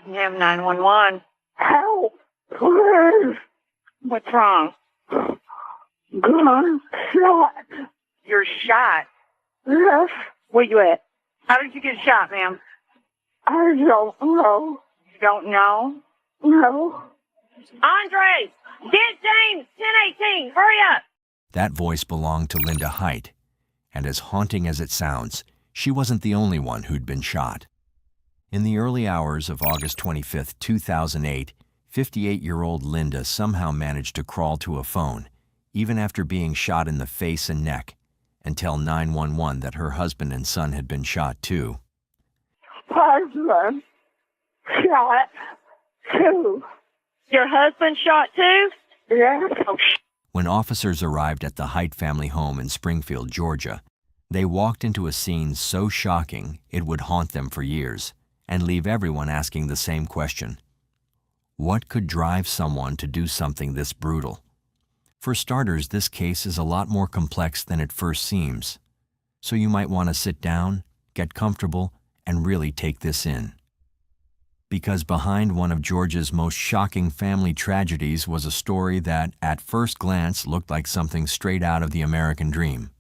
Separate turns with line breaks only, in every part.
Goddamn 911.
Help, please.
What's wrong?
Gun shot.
You're shot.
Yes,
Where you at? How did you get shot, ma'am?
I don't know.
You don't know?
No.
Andre! Get James! 1018! Hurry up!
That voice belonged to Linda Height, and as haunting as it sounds, she wasn't the only one who'd been shot. In the early hours of August 25, 2008, 58-year-old Linda somehow managed to crawl to a phone, even after being shot in the face and neck, and tell 911 that her husband and son had been shot too.
Husband shot too.
Your husband shot too?
Yes.
Oh,
When officers arrived at the Height family home in Springfield, Georgia, they walked into a scene so shocking it would haunt them for years and leave everyone asking the same question. What could drive someone to do something this brutal? For starters, this case is a lot more complex than it first seems, so you might want to sit down, get comfortable, and really take this in. Because behind one of Georgia's most shocking family tragedies was a story that, at first glance, looked like something straight out of the American dream.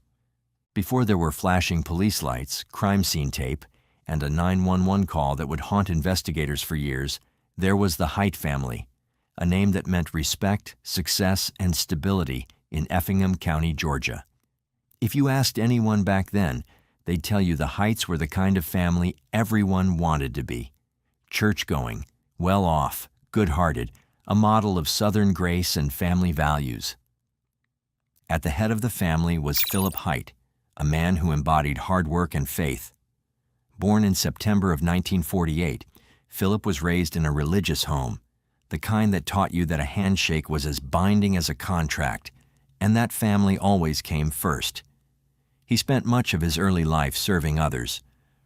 Before there were flashing police lights, crime scene tape, and a 911 call that would haunt investigators for years, there was the Height family, a name that meant respect, success, and stability in Effingham County, Georgia. If you asked anyone back then, they'd tell you the Heights were the kind of family everyone wanted to be. Church-going, well-off, good-hearted, a model of Southern grace and family values. At the head of the family was Philip Height, a man who embodied hard work and faith. Born in September of 1948, Philip was raised in a religious home, the kind that taught you that a handshake was as binding as a contract, and that family always came first. He spent much of his early life serving others,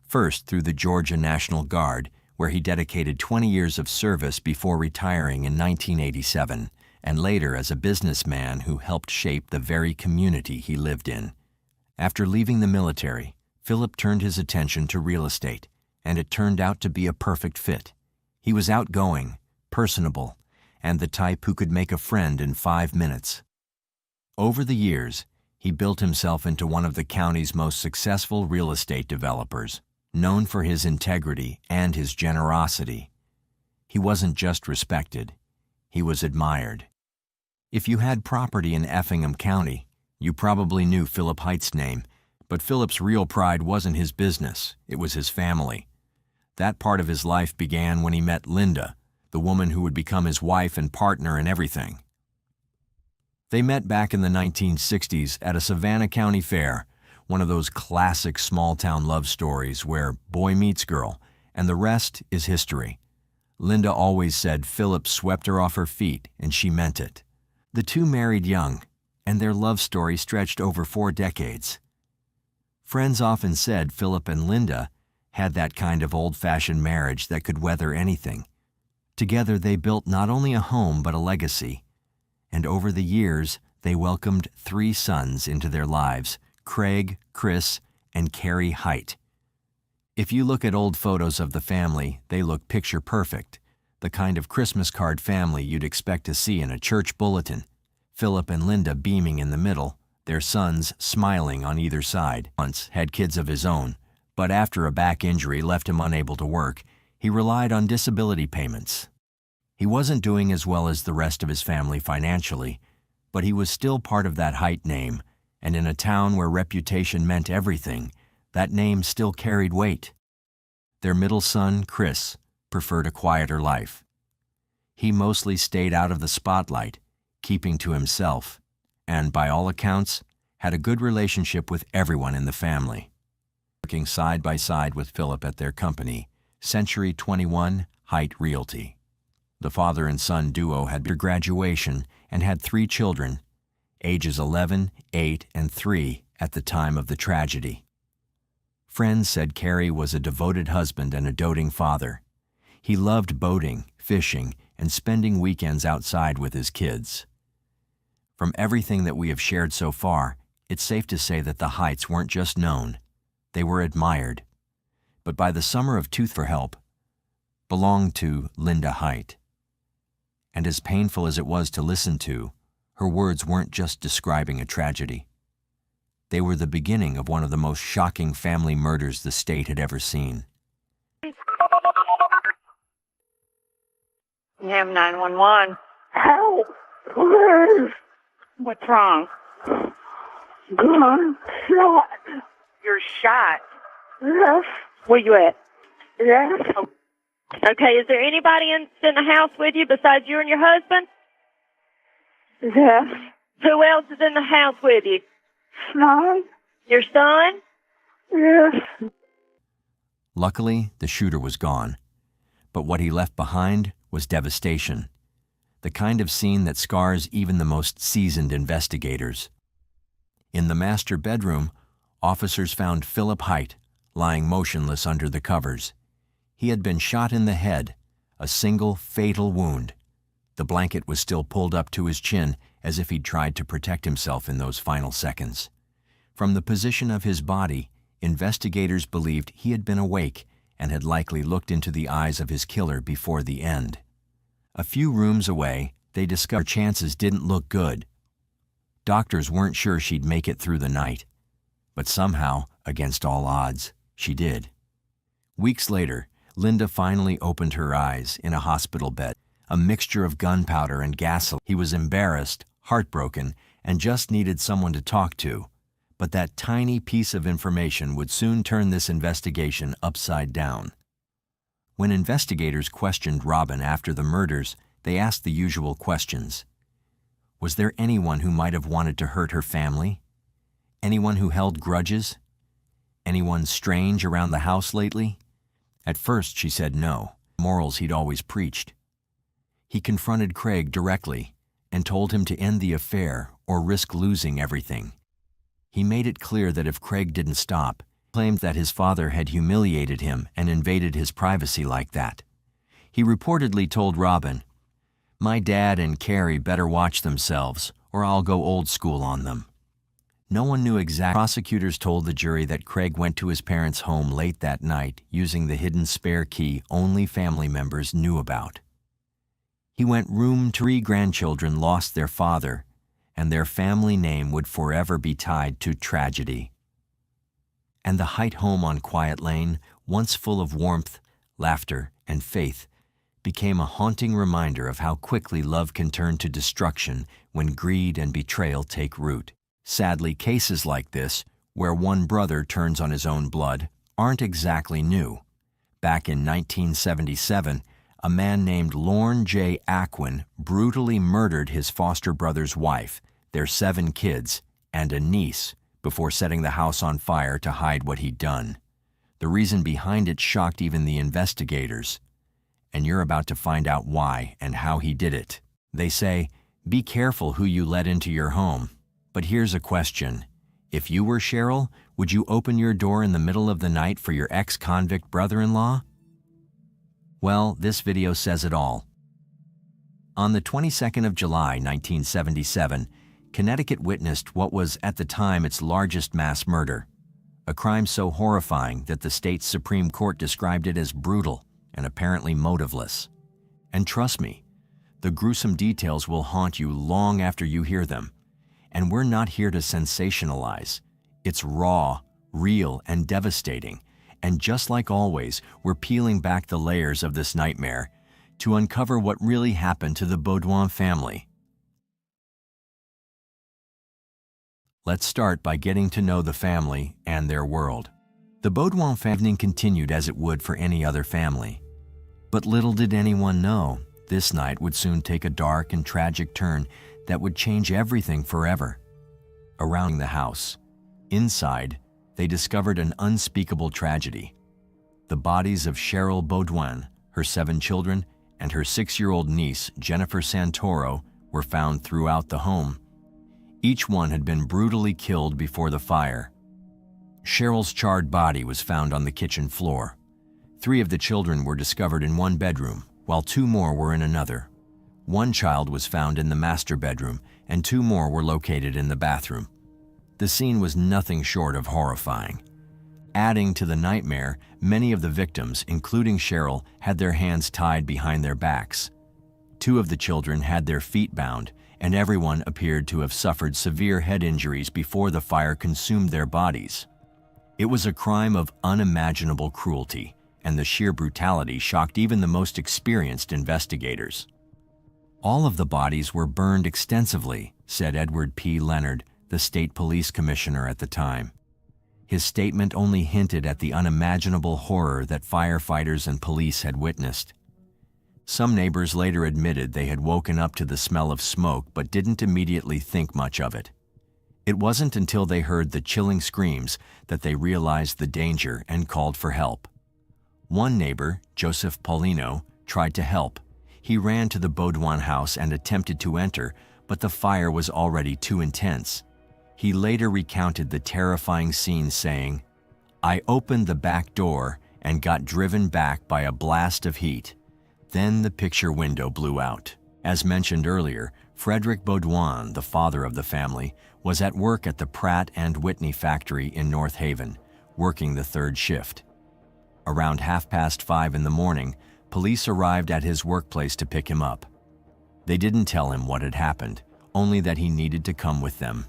first through the Georgia National Guard, where he dedicated 20 years of service before retiring in 1987, and later as a businessman who helped shape the very community he lived in. After leaving the military, Philip turned his attention to real estate, and it turned out to be a perfect fit. He was outgoing, personable, and the type who could make a friend in 5 minutes. Over the years, he built himself into one of the county's most successful real estate developers, known for his integrity and his generosity. He wasn't just respected, he was admired. If you had property in Effingham County, you probably knew Philip Height's name, but Philip's real pride wasn't his business, it was his family. That part of his life began when he met Linda, the woman who would become his wife and partner in everything. They met back in the 1960s at a Savannah County fair, one of those classic small-town love stories where boy meets girl, and the rest is history. Linda always said Philip swept her off her feet, and she meant it. The two married young, and their love story stretched over 4 decades. Friends often said Philip and Linda had that kind of old-fashioned marriage that could weather anything. Together they built not only a home but a legacy, and over the years they welcomed 3 sons into their lives, Craig, Chris, and Carrie Height. If you look at old photos of the family, they look picture perfect, the kind of Christmas card family you'd expect to see in a church bulletin. Philip and Linda beaming in the middle, their sons smiling on either side. Once had kids of his own, but after a back injury left him unable to work, he relied on disability payments. He wasn't doing as well as the rest of his family financially, but he was still part of that Height name, and in a town where reputation meant everything, that name still carried weight. Their middle son, Chris, preferred a quieter life. He mostly stayed out of the spotlight, keeping to himself, and by all accounts, had a good relationship with everyone in the family. Working side by side with Philip at their company, Century 21 Height Realty. The father and son duo had their graduation and had 3 children, ages 11, 8, and 3 at the time of the tragedy. Friends said Carrie was a devoted husband and a doting father. He loved boating, fishing, and spending weekends outside with his kids. From everything that we have shared so far, it's safe to say that the Heights weren't just known, they were admired. But by the summer of Tooth for Help, belonged to Linda Height. And as painful as it was to listen to, her words weren't just describing a tragedy. They were the beginning of one of the most shocking family murders the state had ever seen.
You have 911.
Help, please.
What's wrong?
Gunshot.
You're shot.
Yes,
Where you at?
yes,
Okay, is there anybody in the house with you besides you and your husband?
yes.
Who else is in the house with you?
Son,
Your son?
yes.
Luckily, the shooter was gone. But what he left behind was devastation. The kind of scene that scars even the most seasoned investigators. In the master bedroom, officers found Philip Height lying motionless under the covers. He had been shot in the head, a single fatal wound. The blanket was still pulled up to his chin as if he'd tried to protect himself in those final seconds. From the position of his body, investigators believed he had been awake and had likely looked into the eyes of his killer before the end. A few rooms away, they discovered her chances didn't look good. Doctors weren't sure she'd make it through the night, but somehow, against all odds, she did. Weeks later, Linda finally opened her eyes in a hospital bed, a mixture of gunpowder and gasoline. He was embarrassed, heartbroken, and just needed someone to talk to. But that tiny piece of information would soon turn this investigation upside down. When investigators questioned Robin after the murders, they asked the usual questions. Was there anyone who might have wanted to hurt her family? Anyone who held grudges? Anyone strange around the house lately? At first, she said no, morals he'd always preached. He confronted Craig directly and told him to end the affair or risk losing everything. He made it clear that if Craig didn't stop, he claimed that his father had humiliated him and invaded his privacy like that. He reportedly told Robin, "My dad and Carrie better watch themselves, or I'll go old school on them." No one knew exactly. Prosecutors told the jury that Craig went to his parents' home late that night using the hidden spare key only family members knew about. He went room to 3 grandchildren lost their father, and their family name would forever be tied to tragedy. And the Height home on Quiet Lane, once full of warmth, laughter, and faith, became a haunting reminder of how quickly love can turn to destruction when greed and betrayal take root. Sadly, cases like this, where one brother turns on his own blood, aren't exactly new. Back in 1977, a man named Lorne J. Ackwin brutally murdered his foster brother's wife, their 7 kids, and a niece before setting the house on fire to hide what he'd done. The reason behind it shocked even the investigators. And you're about to find out why and how he did it. They say, be careful who you let into your home. But here's a question. If you were Cheryl, would you open your door in the middle of the night for your ex-convict brother-in-law? Well, this video says it all. On the 22nd of July, 1977, Connecticut witnessed what was at the time its largest mass murder, a crime so horrifying that the state's Supreme Court described it as brutal and apparently motiveless. And trust me, the gruesome details will haunt you long after you hear them. And we're not here to sensationalize. It's raw, real, and devastating. And just like always, we're peeling back the layers of this nightmare to uncover what really happened to the Baudouin family. Let's start by getting to know the family and their world. The Baudouin family continued as it would for any other family. But little did anyone know, this night would soon take a dark and tragic turn that would change everything forever. Around the house, inside, they discovered an unspeakable tragedy. The bodies of Cheryl Baudouin, her 7 children, and her 6-year-old niece, Jennifer Santoro, were found throughout the home. Each one had been brutally killed before the fire. Cheryl's charred body was found on the kitchen floor. 3 of the children were discovered in one bedroom, while 2 more were in another. 1 child was found in the master bedroom, and 2 more were located in the bathroom. The scene was nothing short of horrifying. Adding to the nightmare, many of the victims, including Cheryl, had their hands tied behind their backs. 2 of the children had their feet bound, and everyone appeared to have suffered severe head injuries before the fire consumed their bodies. It was a crime of unimaginable cruelty, and the sheer brutality shocked even the most experienced investigators. All of the bodies were burned extensively, said Edward P. Leonard, the state police commissioner at the time. His statement only hinted at the unimaginable horror that firefighters and police had witnessed. Some neighbors later admitted they had woken up to the smell of smoke but didn't immediately think much of it. It wasn't until they heard the chilling screams that they realized the danger and called for help. One neighbor, Joseph Paulino, tried to help. He ran to the Baudouin house and attempted to enter, but the fire was already too intense. He later recounted the terrifying scene, saying, "I opened the back door and got driven back by a blast of heat. Then the picture window blew out." As mentioned earlier, Frederick Baudouin, the father of the family, was at work at the Pratt and Whitney factory in North Haven, working the 3rd shift. Around 5:30 in the morning, police arrived at his workplace to pick him up. They didn't tell him what had happened, only that he needed to come with them.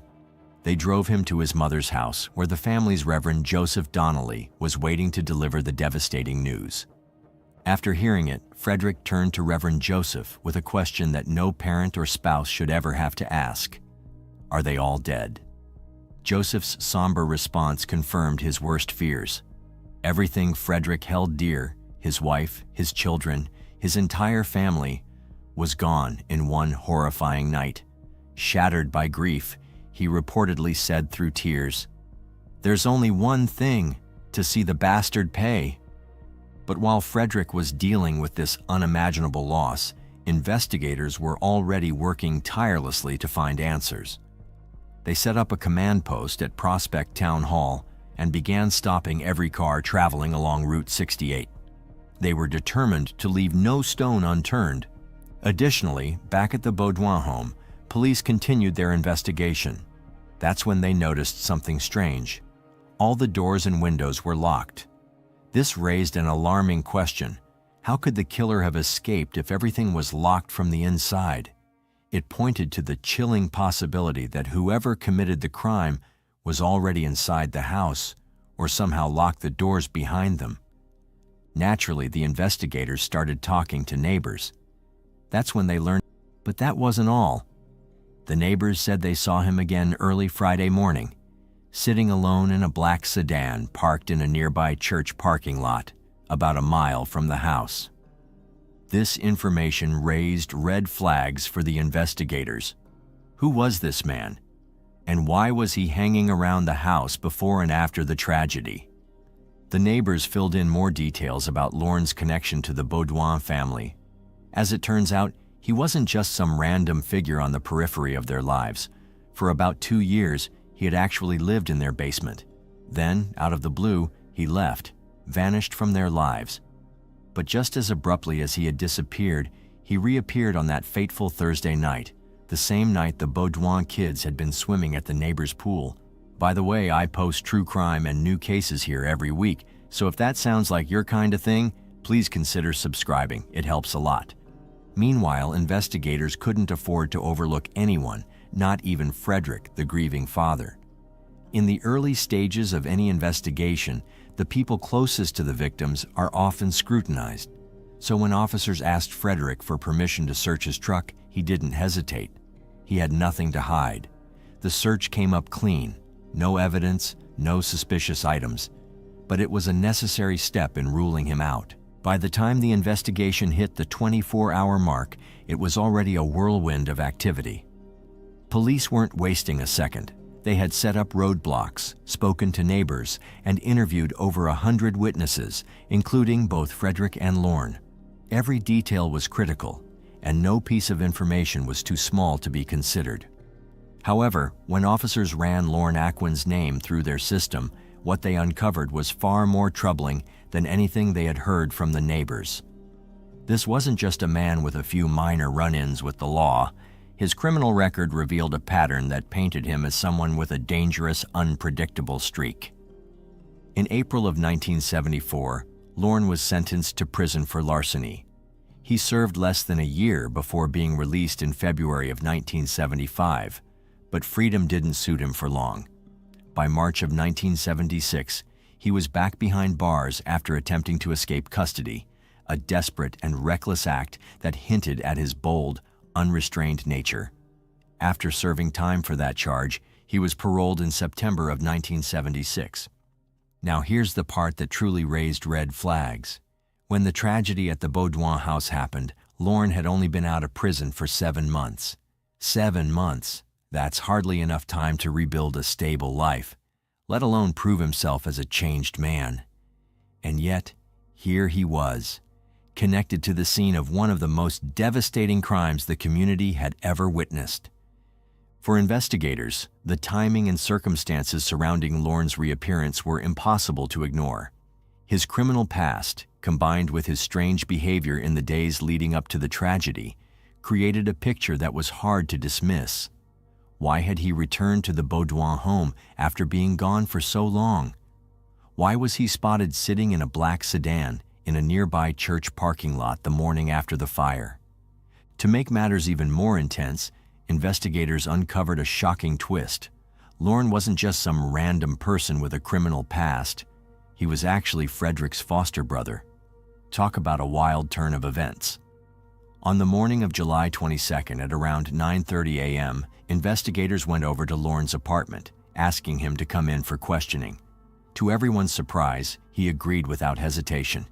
They drove him to his mother's house, where the family's Reverend Joseph Donnelly was waiting to deliver the devastating news. After hearing it, Frederick turned to Reverend Joseph with a question that no parent or spouse should ever have to ask. Are they all dead? Joseph's somber response confirmed his worst fears. Everything Frederick held dear, his wife, his children, his entire family, was gone in one horrifying night. Shattered by grief, he reportedly said through tears, "There's only one thing, to see the bastard pay." But while Frederick was dealing with this unimaginable loss, investigators were already working tirelessly to find answers. They set up a command post at Prospect Town Hall and began stopping every car traveling along Route 68. They were determined to leave no stone unturned. Additionally, back at the Baudouin home, police continued their investigation. That's when they noticed something strange. All the doors and windows were locked. This raised an alarming question. How could the killer have escaped if everything was locked from the inside? It pointed to the chilling possibility that whoever committed the crime was already inside the house or somehow locked the doors behind them. Naturally, the investigators started talking to neighbors. That's when they learned, but that wasn't all. The neighbors said they saw him again early Friday morning, sitting alone in a black sedan parked in a nearby church parking lot, about a mile from the house. This information raised red flags for the investigators. Who was this man? And why was he hanging around the house before and after the tragedy? The neighbors filled in more details about Lorne's connection to the Baudouin family. As it turns out, he wasn't just some random figure on the periphery of their lives. For about 2 years, he had actually lived in their basement. Then, out of the blue, he left, vanished from their lives. But just as abruptly as he had disappeared, he reappeared on that fateful Thursday night, the same night the Baudouin kids had been swimming at the neighbor's pool. By the way, I post true crime and new cases here every week, so if that sounds like your kind of thing, please consider subscribing. It helps a lot. Meanwhile, investigators couldn't afford to overlook anyone, not even Frederick, the grieving father. In the early stages of any investigation, the people closest to the victims are often scrutinized. So when officers asked Frederick for permission to search his truck, he didn't hesitate. He had nothing to hide. The search came up clean. No evidence, no suspicious items. But it was a necessary step in ruling him out. By the time the investigation hit the 24-hour mark, it was already a whirlwind of activity. Police weren't wasting a second. They had set up roadblocks, spoken to neighbors, and interviewed over 100 witnesses, including both Frederick and Lorne. Every detail was critical, and no piece of information was too small to be considered. However, when officers ran Lorne Acquin's name through their system, what they uncovered was far more troubling than anything they had heard from the neighbors. This wasn't just a man with a few minor run-ins with the law. His criminal record revealed a pattern that painted him as someone with a dangerous, unpredictable streak. In April of 1974, Lorne was sentenced to prison for larceny. He served less than a year before being released in February of 1975, but freedom didn't suit him for long. By March of 1976, he was back behind bars after attempting to escape custody, a desperate and reckless act that hinted at his bold, unrestrained nature. After serving time for that charge, he was paroled in September of 1976. Now here's the part that truly raised red flags. When the tragedy at the Baudouin house happened, Lorne had only been out of prison for 7 months. 7 months. That's hardly enough time to rebuild a stable life, let alone prove himself as a changed man. And yet, here he was, connected to the scene of one of the most devastating crimes the community had ever witnessed. For investigators, the timing and circumstances surrounding Lorne's reappearance were impossible to ignore. His criminal past, combined with his strange behavior in the days leading up to the tragedy, created a picture that was hard to dismiss. Why had he returned to the Baudouin home after being gone for so long? Why was he spotted sitting in a black sedan in a nearby church parking lot the morning after the fire? To make matters even more intense, investigators uncovered a shocking twist. Lorne wasn't just some random person with a criminal past. He was actually Frederick's foster brother. Talk about a wild turn of events. On the morning of July 22nd at around 9:30 a.m., investigators went over to Lorne's apartment, asking him to come in for questioning. To everyone's surprise, he agreed without hesitation.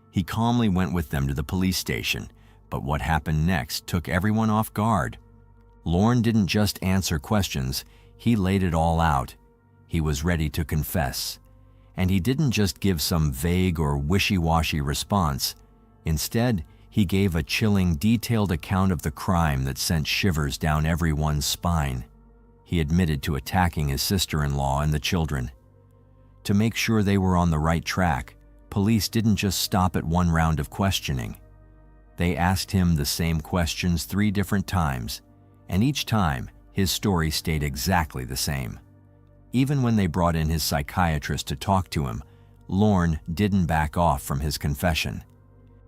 He calmly went with them to the police station, but what happened next took everyone off guard. Lorne didn't just answer questions, he laid it all out. He was ready to confess. And he didn't just give some vague or wishy-washy response. Instead, he gave a chilling, detailed account of the crime that sent shivers down everyone's spine. He admitted to attacking his sister-in-law and the children. To make sure they were on the right track, police didn't just stop at one round of questioning. They asked him the same questions 3 different times, and each time, his story stayed exactly the same. Even when they brought in his psychiatrist to talk to him, Lorne didn't back off from his confession.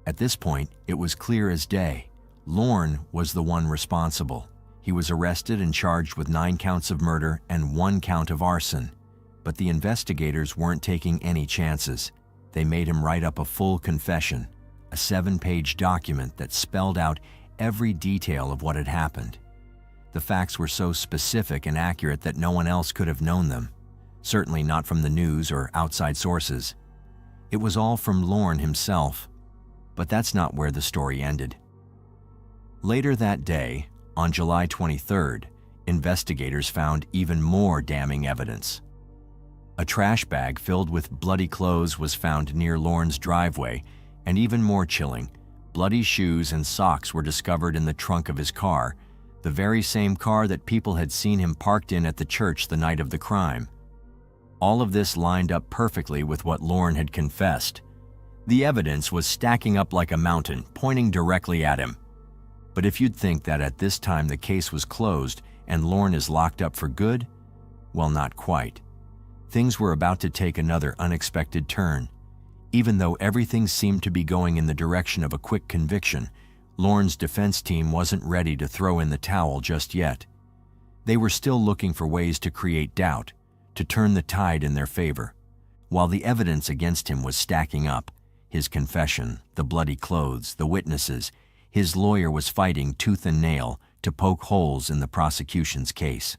At this point, it was clear as day. Lorne was the one responsible. He was arrested and charged with 9 counts of murder and 1 count of arson. But the investigators weren't taking any chances. They made him write up a full confession, a 7-page document that spelled out every detail of what had happened. The facts were so specific and accurate that no one else could have known them, certainly not from the news or outside sources. It was all from Lorne himself. But that's not where the story ended. Later that day, on July 23rd, investigators found even more damning evidence. A trash bag filled with bloody clothes was found near Lorne's driveway, and even more chilling, bloody shoes and socks were discovered in the trunk of his car, the very same car that people had seen him parked in at the church the night of the crime. All of this lined up perfectly with what Lorne had confessed. The evidence was stacking up like a mountain, pointing directly at him. But if you'd think that at this time the case was closed and Lorne is locked up for good, well, not quite. Things were about to take another unexpected turn. Even though everything seemed to be going in the direction of a quick conviction, Lorne's defense team wasn't ready to throw in the towel just yet. They were still looking for ways to create doubt, to turn the tide in their favor. While the evidence against him was stacking up, his confession, the bloody clothes, the witnesses, his lawyer was fighting tooth and nail to poke holes in the prosecution's case.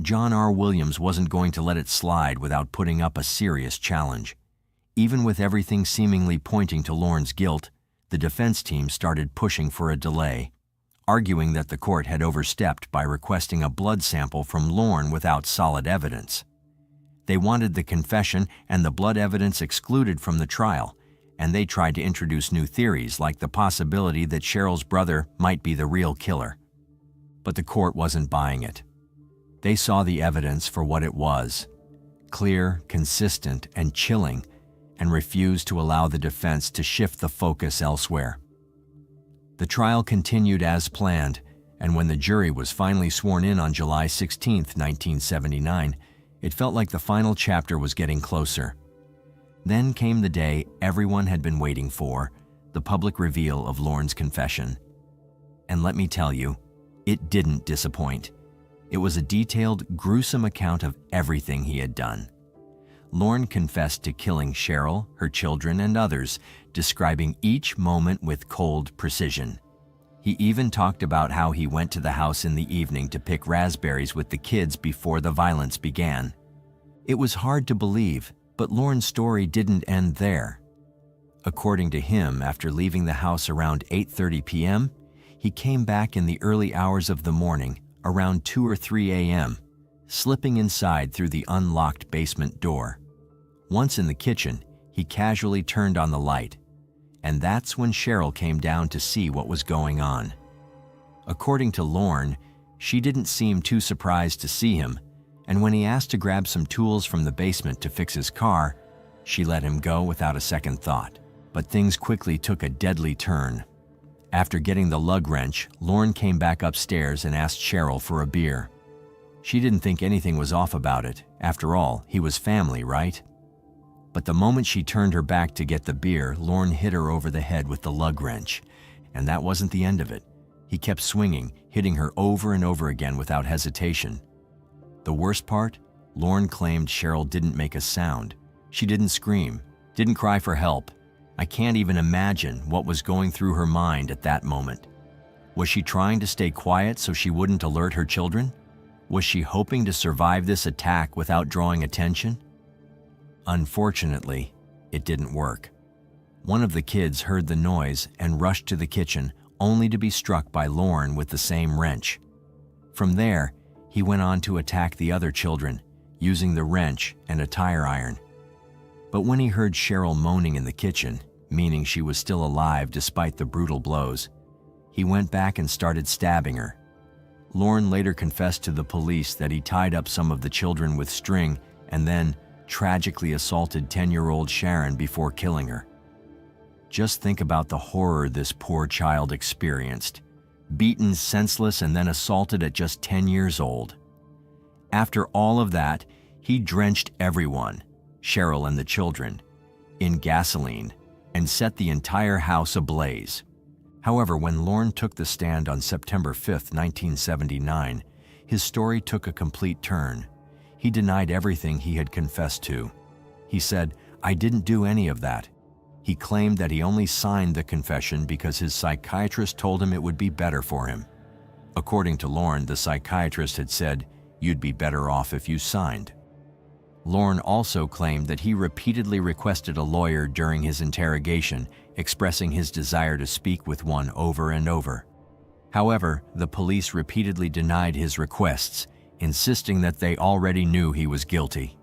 John R. Williams wasn't going to let it slide without putting up a serious challenge. Even with everything seemingly pointing to Lorne's guilt, the defense team started pushing for a delay, arguing that the court had overstepped by requesting a blood sample from Lorne without solid evidence. They wanted the confession and the blood evidence excluded from the trial, and they tried to introduce new theories like the possibility that Cheryl's brother might be the real killer. But the court wasn't buying it. They saw the evidence for what it was, clear, consistent, and chilling, and refused to allow the defense to shift the focus elsewhere. The trial continued as planned, and when the jury was finally sworn in on July 16, 1979, it felt like the final chapter was getting closer. Then came the day everyone had been waiting for, the public reveal of Lorne's confession. And let me tell you, it didn't disappoint. It was a detailed, gruesome account of everything he had done. Lorne confessed to killing Cheryl, her children, and others, describing each moment with cold precision. He even talked about how he went to the house in the evening to pick raspberries with the kids before the violence began. It was hard to believe, but Lorne's story didn't end there. According to him, after leaving the house around 8:30 p.m., he came back in the early hours of the morning, around 2 or 3 a.m., slipping inside through the unlocked basement door. Once in the kitchen, he casually turned on the light, and that's when Cheryl came down to see what was going on. According to Lorne, she didn't seem too surprised to see him, and when he asked to grab some tools from the basement to fix his car, she let him go without a second thought. But things quickly took a deadly turn. After getting the lug wrench, Lorne came back upstairs and asked Cheryl for a beer. She didn't think anything was off about it. After all, he was family, right? But the moment she turned her back to get the beer, Lorne hit her over the head with the lug wrench. And that wasn't the end of it. He kept swinging, hitting her over and over again without hesitation. The worst part? Lorne claimed Cheryl didn't make a sound. She didn't scream, didn't cry for help. I can't even imagine what was going through her mind at that moment. Was she trying to stay quiet so she wouldn't alert her children? Was she hoping to survive this attack without drawing attention? Unfortunately, it didn't work. One of the kids heard the noise and rushed to the kitchen, only to be struck by Lorne with the same wrench. From there, he went on to attack the other children, using the wrench and a tire iron. But when he heard Cheryl moaning in the kitchen, meaning she was still alive despite the brutal blows, he went back and started stabbing her. Lorne later confessed to the police that he tied up some of the children with string and then tragically assaulted 10-year-old Sharon before killing her. Just think about the horror this poor child experienced. Beaten senseless and then assaulted at just 10 years old. After all of that, he drenched everyone, Cheryl and the children, in gasoline and set the entire house ablaze. However, when Lorne took the stand on September 5, 1979, his story took a complete turn. He denied everything he had confessed to. He said, "I didn't do any of that." He claimed that he only signed the confession because his psychiatrist told him it would be better for him. According to Lorne, the psychiatrist had said, "You'd be better off if you signed." Lorne also claimed that he repeatedly requested a lawyer during his interrogation, expressing his desire to speak with one over and over. However, the police repeatedly denied his requests, insisting that they already knew he was guilty.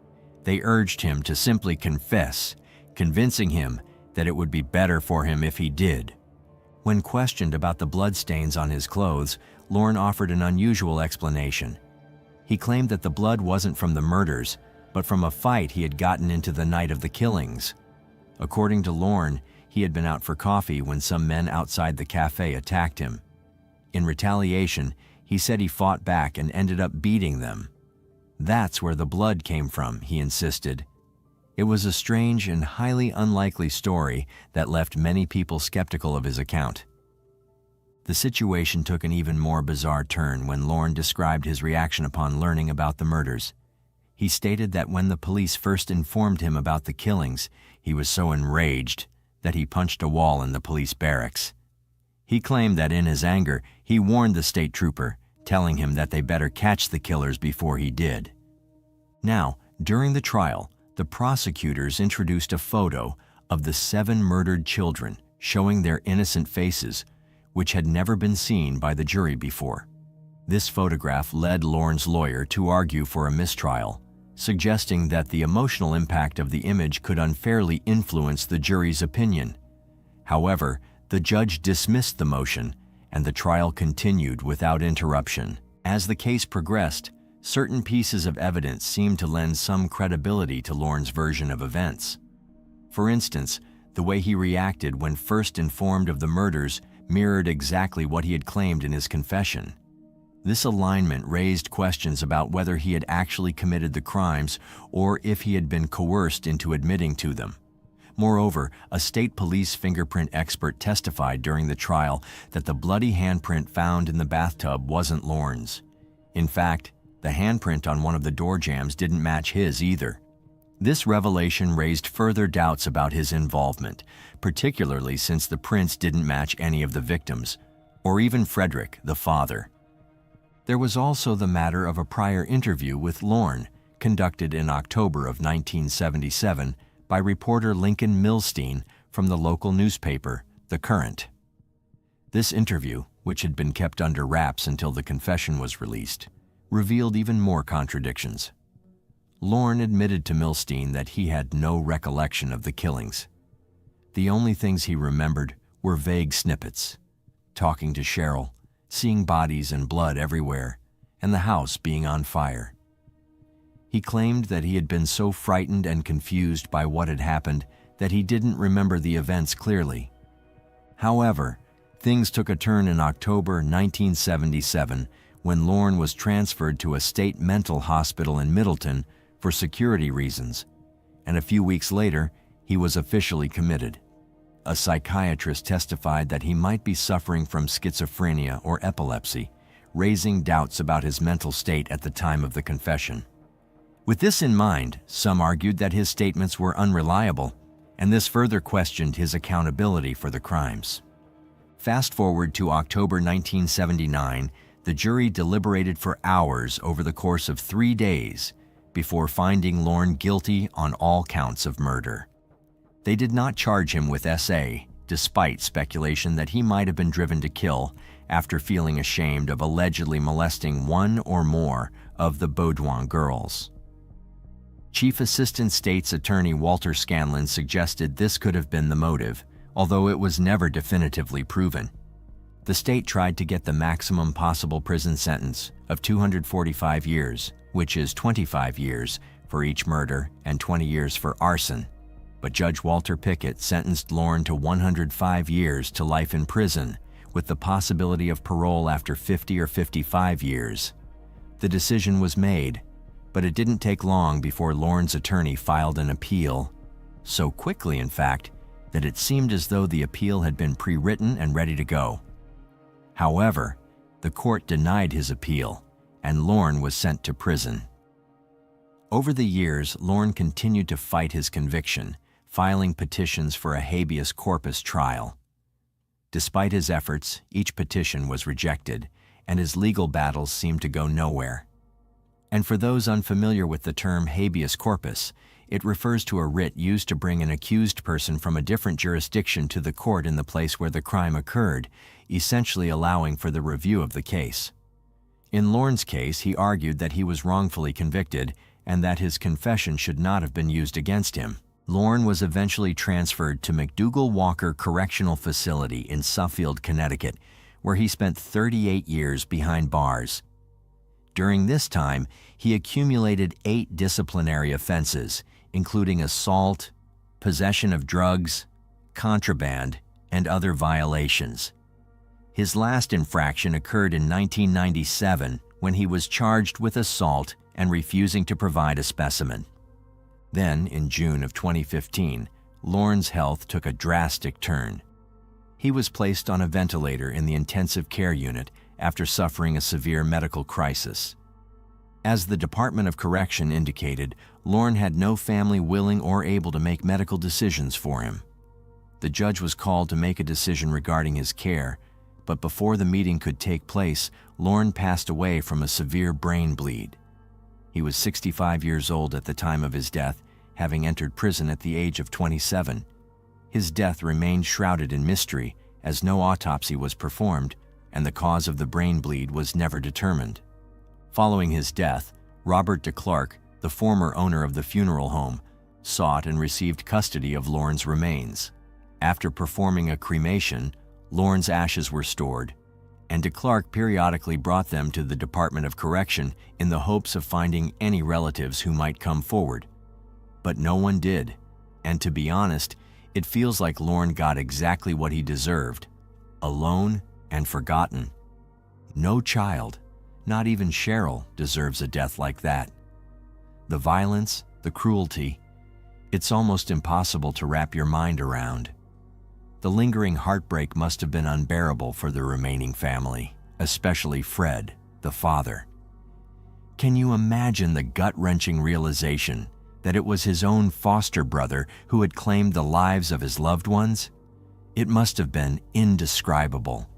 They urged him to simply confess, convincing him that it would be better for him if he did. When questioned about the bloodstains on his clothes, Lorne offered an unusual explanation. He claimed that the blood wasn't from the murders, but from a fight he had gotten into the night of the killings. According to Lorne, he had been out for coffee when some men outside the cafe attacked him. In retaliation, he said he fought back and ended up beating them. That's where the blood came from, he insisted. It was a strange and highly unlikely story that left many people skeptical of his account. The situation took an even more bizarre turn when Lorne described his reaction upon learning about the murders. He stated that when the police first informed him about the killings, he was so enraged that he punched a wall in the police barracks. He claimed that in his anger, he warned the state trooper, telling him that they better catch the killers before he did. Now, during the trial, the prosecutors introduced a photo of the 7 murdered children showing their innocent faces, which had never been seen by the jury before. This photograph led Lorne's lawyer to argue for a mistrial, suggesting that the emotional impact of the image could unfairly influence the jury's opinion. However, the judge dismissed the motion, and the trial continued without interruption. As the case progressed, certain pieces of evidence seemed to lend some credibility to Lorne's version of events. For instance, the way he reacted when first informed of the murders mirrored exactly what he had claimed in his confession. This alignment raised questions about whether he had actually committed the crimes or if he had been coerced into admitting to them. Moreover, a state police fingerprint expert testified during the trial that the bloody handprint found in the bathtub wasn't Lorne's. In fact, the handprint on one of the door jambs didn't match his either. This revelation raised further doubts about his involvement, particularly since the prints didn't match any of the victims, or even Frederick, the father. There was also the matter of a prior interview with Lorne, conducted in October of 1977 by reporter Lincoln Milstein from the local newspaper, The Current. This interview, which had been kept under wraps until the confession was released, revealed even more contradictions. Lorne admitted to Milstein that he had no recollection of the killings. The only things he remembered were vague snippets: talking to Cheryl, seeing bodies and blood everywhere, and the house being on fire. He claimed that he had been so frightened and confused by what had happened that he didn't remember the events clearly. However, things took a turn in October 1977 when Lorne was transferred to a state mental hospital in Middleton for security reasons, and a few weeks later, he was officially committed. A psychiatrist testified that he might be suffering from schizophrenia or epilepsy, raising doubts about his mental state at the time of the confession. With this in mind, some argued that his statements were unreliable, and this further questioned his accountability for the crimes. Fast forward to October 1979, the jury deliberated for hours over the course of 3 days before finding Lorne guilty on all counts of murder. They did not charge him with SA, despite speculation that he might have been driven to kill after feeling ashamed of allegedly molesting one or more of the Baudouin girls. Chief Assistant State's Attorney Walter Scanlon suggested this could have been the motive, although it was never definitively proven. The state tried to get the maximum possible prison sentence of 245 years, which is 25 years for each murder and 20 years for arson, but Judge Walter Pickett sentenced Lorne to 105 years to life in prison, with the possibility of parole after 50 or 55 years. The decision was made, but it didn't take long before Lorne's attorney filed an appeal. So quickly, in fact, that it seemed as though the appeal had been pre-written and ready to go. However, the court denied his appeal, and Lorne was sent to prison. Over the years, Lorne continued to fight his conviction, filing petitions for a habeas corpus trial. Despite his efforts, each petition was rejected, and his legal battles seemed to go nowhere. And for those unfamiliar with the term habeas corpus, it refers to a writ used to bring an accused person from a different jurisdiction to the court in the place where the crime occurred, essentially allowing for the review of the case. In Lorne's case, he argued that he was wrongfully convicted and that his confession should not have been used against him. Lorne was eventually transferred to McDougall Walker Correctional Facility in Suffield, Connecticut, where he spent 38 years behind bars. During this time, he accumulated 8 disciplinary offenses, including assault, possession of drugs, contraband, and other violations. His last infraction occurred in 1997 when he was charged with assault and refusing to provide a specimen. Then, in June of 2015, Lorne's health took a drastic turn. He was placed on a ventilator in the intensive care unit after suffering a severe medical crisis. As the Department of Correction indicated, Lorne had no family willing or able to make medical decisions for him. The judge was called to make a decision regarding his care, but before the meeting could take place, Lorne passed away from a severe brain bleed. He was 65 years old at the time of his death, having entered prison at the age of 27. His death remained shrouded in mystery, as no autopsy was performed, and the cause of the brain bleed was never determined. Following his death, Robert DeClark, the former owner of the funeral home, sought and received custody of Lorne's remains. After performing a cremation, Lorne's ashes were stored, and DeClark periodically brought them to the Department of Correction in the hopes of finding any relatives who might come forward. But no one did, and to be honest, it feels like Lorne got exactly what he deserved: alone and forgotten. No child, not even Cheryl, deserves a death like that. The violence, the cruelty, It's almost impossible to wrap your mind around. The lingering heartbreak must have been unbearable for the remaining family, especially Fred, the father. Can you imagine the gut-wrenching realization that it was his own foster brother who had claimed the lives of his loved ones? It must have been indescribable.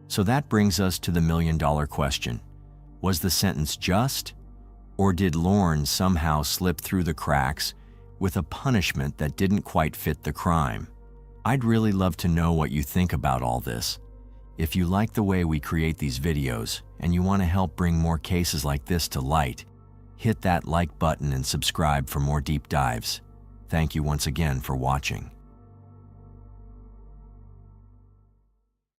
So that brings us to the million-dollar question. Was the sentence just? Or did Lorne somehow slip through the cracks with a punishment that didn't quite fit the crime? I'd really love to know what you think about all this. If you like the way we create these videos and you want to help bring more cases like this to light, hit that like button and subscribe for more deep dives. Thank you once again for watching.